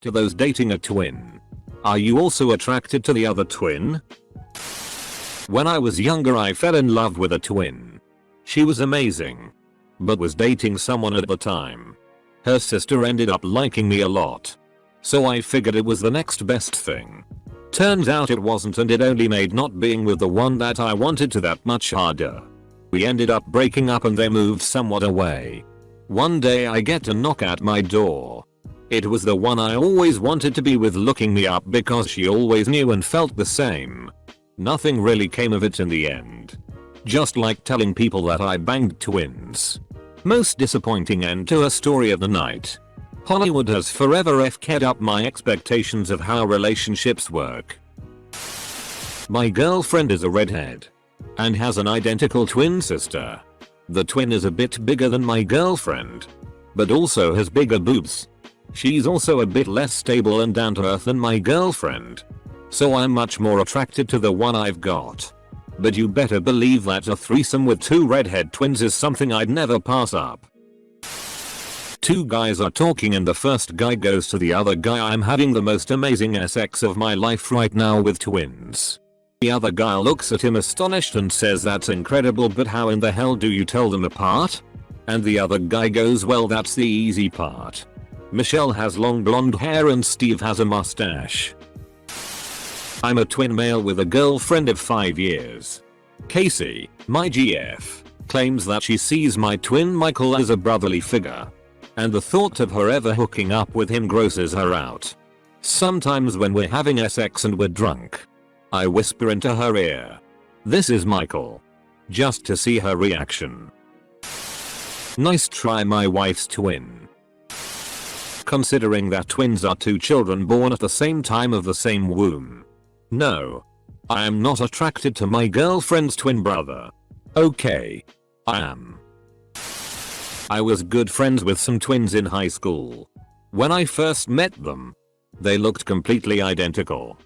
To those dating a twin, are you also attracted to the other twin? When I was younger I fell in love with a twin. She was amazing, but was dating someone at the time. Her sister ended up liking me a lot, so I figured it was the next best thing. Turns out it wasn't, and it only made not being with the one that I wanted to that much harder. We ended up breaking up and they moved somewhat away. One day I get a knock at my door. It was the one I always wanted to be with looking me up because she always knew and felt the same. Nothing really came of it in the end. Just like telling people that I banged twins. Most disappointing end to a story of the night. Hollywood has forever f'd up my expectations of how relationships work. My girlfriend is a redhead and has an identical twin sister. The twin is a bit bigger than my girlfriend, but also has bigger boobs. She's also a bit less stable and down to earth than my girlfriend, so I'm much more attracted to the one I've got. But you better believe that a threesome with two redhead twins is something I'd never pass up. Two guys are talking and the first guy goes to the other guy, "I'm having the most amazing sex of my life right now with twins." The other guy looks at him astonished and says, "That's incredible, but how in the hell do you tell them apart?" And the other guy goes, "Well, that's the easy part. Michelle has long blonde hair and Steve has a mustache." I'm a twin male with a girlfriend of 5 years. Casey, my GF, claims that she sees my twin Michael as a brotherly figure, and the thought of her ever hooking up with him grosses her out. Sometimes when we're having sex and we're drunk, I whisper into her ear, "This is Michael," just to see her reaction. Nice try, my wife's twin. Considering that twins are two children born at the same time of the same womb. No, I am not attracted to my girlfriend's twin brother. Okay, I am. I was good friends with some twins in high school. When I first met them, they looked completely identical.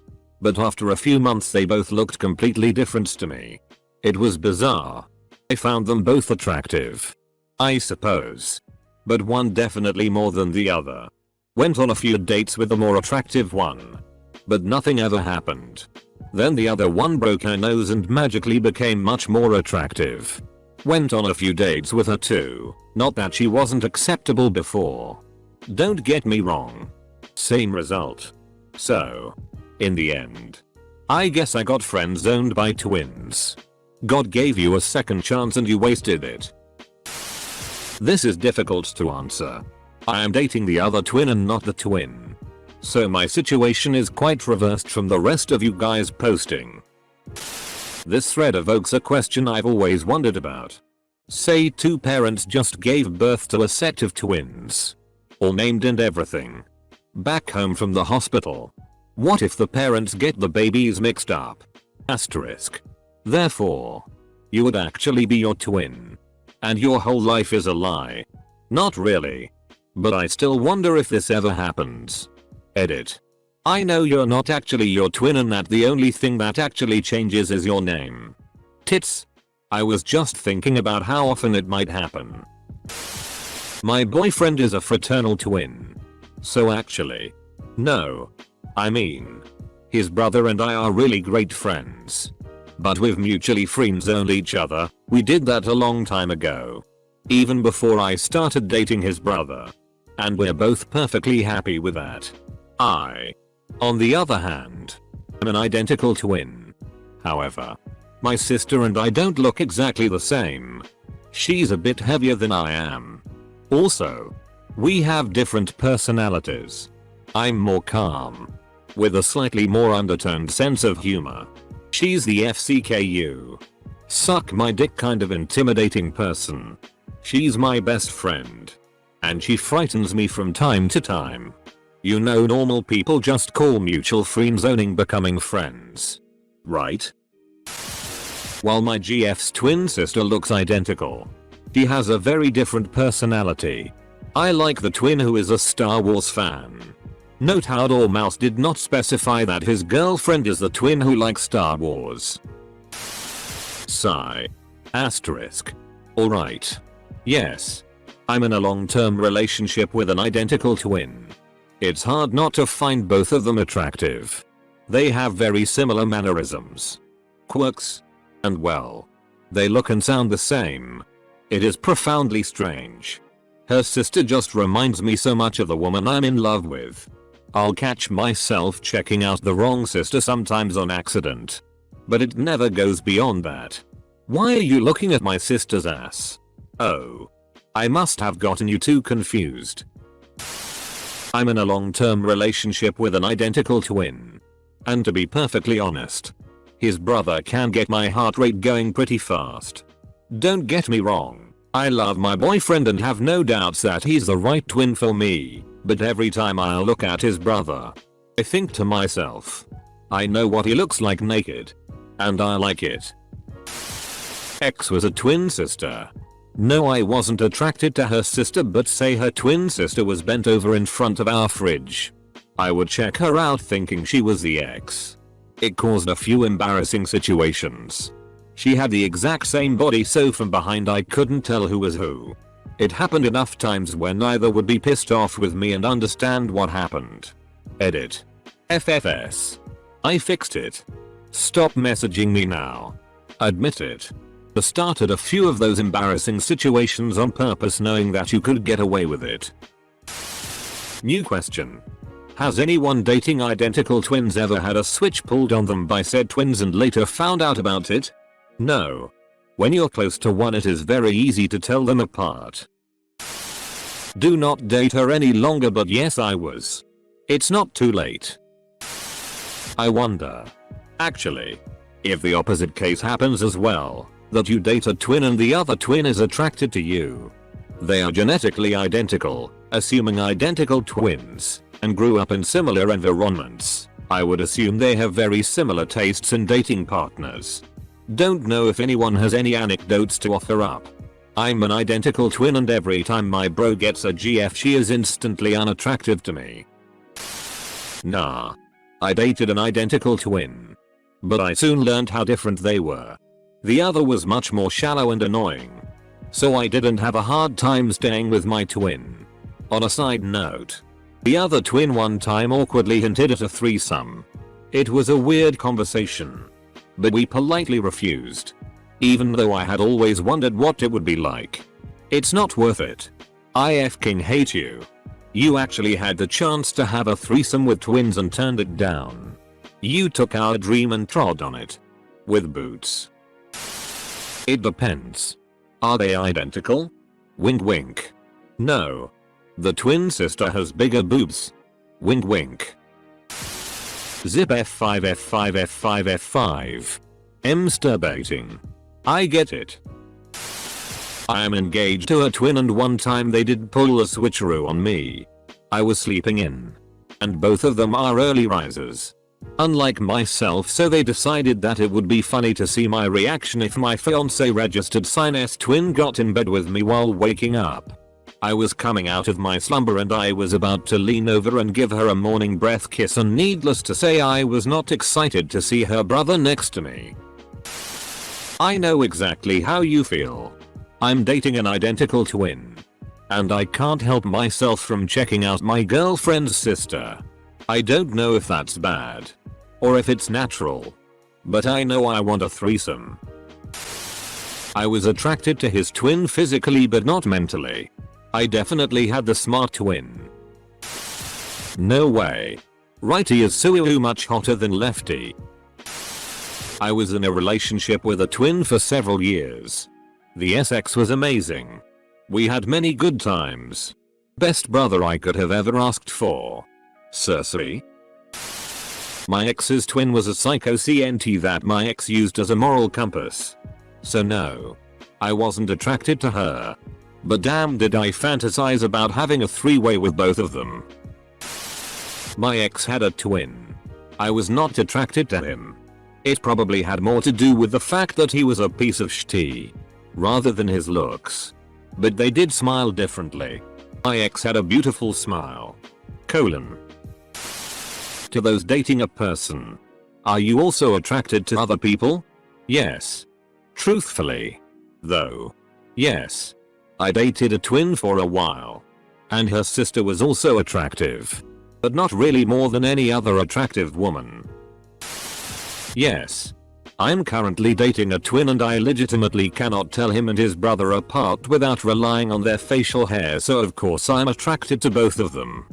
But after a few months they both looked completely different to me. It was bizarre. I found them both attractive, I suppose, but one definitely more than the other. Went on a few dates with the more attractive one, but nothing ever happened. Then the other one broke her nose and magically became much more attractive. Went on a few dates with her too, not that she wasn't acceptable before. Don't get me wrong. Same result. So, in the end, I guess I got friend zoned by twins. God gave you a second chance and you wasted it. This is difficult to answer. I am dating the other twin and not the twin, so my situation is quite reversed from the rest of you guys posting. This thread evokes a question I've always wondered about. Say two parents just gave birth to a set of twins, all named and everything, back home from the hospital. What if the parents get the babies mixed up? Asterisk. Therefore, you would actually be your twin, and your whole life is a lie. Not really. But I still wonder if this ever happens. Edit. I know you're not actually your twin and that the only thing that actually changes is your name. Tits. I was just thinking about how often it might happen. My boyfriend is a fraternal twin. So actually, no. I mean, his brother and I are really great friends. But we've mutually friend-zoned each other. We did that a long time ago, even before I started dating his brother. And we're both perfectly happy with that. I, on the other hand, am an identical twin. However, my sister and I don't look exactly the same. She's a bit heavier than I am. Also, we have different personalities. I'm more calm, with a slightly more undertoned sense of humor. She's the FCKU, suck my dick kind of intimidating person. She's my best friend, and she frightens me from time to time. You know, normal people just call mutual friend zoning becoming friends, right? While my GF's twin sister looks identical, she has a very different personality. I like the twin who is a Star Wars fan. Note how Dormouse did not specify that his girlfriend is the twin who likes Star Wars. Sigh. Asterisk. Alright. Yes. I'm in a long-term relationship with an identical twin. It's hard not to find both of them attractive. They have very similar mannerisms, quirks, and well, they look and sound the same. It is profoundly strange. Her sister just reminds me so much of the woman I'm in love with. I'll catch myself checking out the wrong sister sometimes on accident. But it never goes beyond that. Why are you looking at my sister's ass? Oh. I must have gotten you too confused. I'm in a long-term relationship with an identical twin. And to be perfectly honest, his brother can get my heart rate going pretty fast. Don't get me wrong, I love my boyfriend and have no doubts that he's the right twin for me, but every time I look at his brother, I think to myself, I know what he looks like naked. And I like it. X was a twin sister. No, I wasn't attracted to her sister, but say her twin sister was bent over in front of our fridge. I would check her out thinking she was the ex. It caused a few embarrassing situations. She had the exact same body, so from behind I couldn't tell who was who. It happened enough times where neither would be pissed off with me and understand what happened. Edit. FFS. I fixed it. Stop messaging me now. Admit it. I started a few of those embarrassing situations on purpose knowing that you could get away with it. New question. Has anyone dating identical twins ever had a switch pulled on them by said twins and later found out about it? No. When you're close to one, it is very easy to tell them apart. Do not date her any longer, but yes, I was. It's not too late. I wonder. Actually, if the opposite case happens as well, that you date a twin and the other twin is attracted to you. They are genetically identical, assuming identical twins, and grew up in similar environments. I would assume they have very similar tastes in dating partners. Don't know if anyone has any anecdotes to offer up. I'm an identical twin and every time my bro gets a GF she is instantly unattractive to me. Nah. I dated an identical twin. But I soon learned how different they were. The other was much more shallow and annoying. So I didn't have a hard time staying with my twin. On a side note, the other twin one time awkwardly hinted at a threesome. It was a weird conversation, but we politely refused. Even though I had always wondered what it would be like. It's not worth it. I f***ing hate you. You actually had the chance to have a threesome with twins and turned it down. You took our dream and trod on it. With boots. It depends. Are they identical? Wink wink. No. The twin sister has bigger boobs. Wink wink. Zip F5 F5 F5 F5. Masturbating. I get it. I am engaged to a twin and one time they did pull a switcheroo on me. I was sleeping in. And both of them are early risers. Unlike myself, so they decided that it would be funny to see my reaction if my fiance registered sign-S twin got in bed with me while waking up. I was coming out of my slumber and I was about to lean over and give her a morning breath kiss, and needless to say I was not excited to see her brother next to me. I know exactly how you feel. I'm dating an identical twin. And I can't help myself from checking out my girlfriend's sister. I don't know if that's bad. Or if it's natural. But I know I want a threesome. I was attracted to his twin physically but not mentally. I definitely had the smart twin. No way. Righty is so much hotter than lefty. I was in a relationship with a twin for several years. The SX was amazing. We had many good times. Best brother I could have ever asked for. Cersei? My ex's twin was a psycho CNT that my ex used as a moral compass. So no. I wasn't attracted to her. But damn did I fantasize about having a three-way with both of them. My ex had a twin. I was not attracted to him. It probably had more to do with the fact that he was a piece of shit, rather than his looks. But they did smile differently. My ex had a beautiful smile. To those dating a person. Are you also attracted to other people? Yes. Truthfully. Though. Yes. I dated a twin for a while. And her sister was also attractive. but not really more than any other attractive woman. Yes. I'm currently dating a twin and I legitimately cannot tell him and his brother apart without relying on their facial hair, so of course I'm attracted to both of them.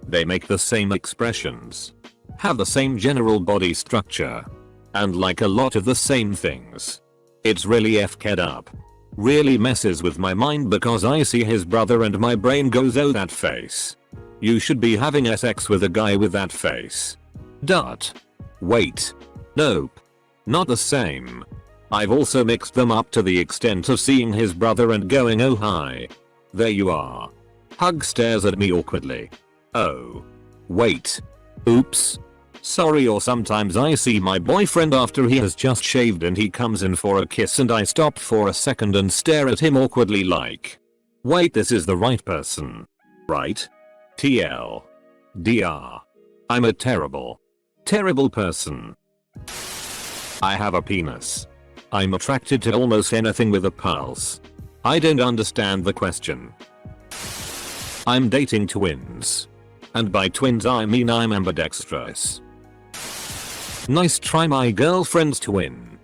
They make the same expressions, have the same general body structure, and like a lot of the same things. It's really f***ed up. Really messes with my mind because I see his brother and my brain goes, oh, that face. You should be having sex with a guy with that face. Wait. Nope. Not the same. I've also mixed them up to the extent of seeing his brother and going, oh hi. There you are. Hug stares at me awkwardly. Oh. Wait. Oops. Sorry. Or sometimes I see my boyfriend after he has just shaved and he comes in for a kiss and I stop for a second and stare at him awkwardly like, wait, this is the right person. Right? TL. DR. I'm a terrible person. I have a penis. I'm attracted to almost anything with a pulse. I don't understand the question. I'm dating twins. And by twins I mean I'm ambidextrous. Nice try, my girlfriend's twin.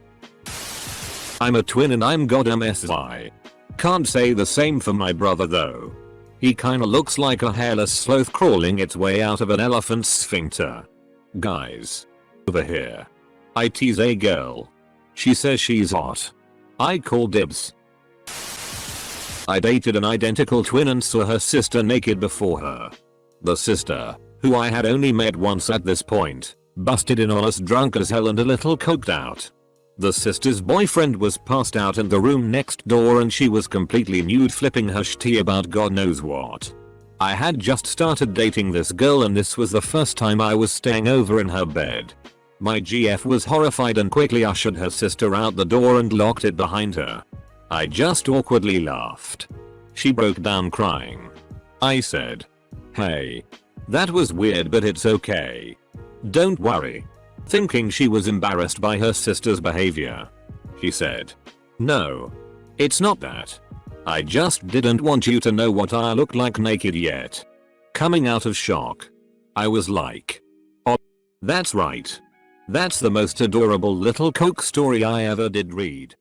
I'm a twin and I'm goddamn SI. Can't say the same for my brother though. He kinda looks like a hairless sloth crawling its way out of an elephant's sphincter. Guys. Over here. I tease a girl. She says she's hot. I call dibs. I dated an identical twin and saw her sister naked before her. The sister, who I had only met once at this point, busted in on us drunk as hell and a little coked out. The sister's boyfriend was passed out in the room next door and she was completely nude flipping her shitty about God knows what. I had just started dating this girl and this was the first time I was staying over in her bed. My GF was horrified and quickly ushered her sister out the door and locked it behind her. I just awkwardly laughed. She broke down crying. I said, hey. That was weird but it's okay. Don't worry. Thinking she was embarrassed by her sister's behavior. She said, no. It's not that. I just didn't want you to know what I looked like naked yet. Coming out of shock. I was like, oh, that's right. That's the most adorable little coke story I ever did read.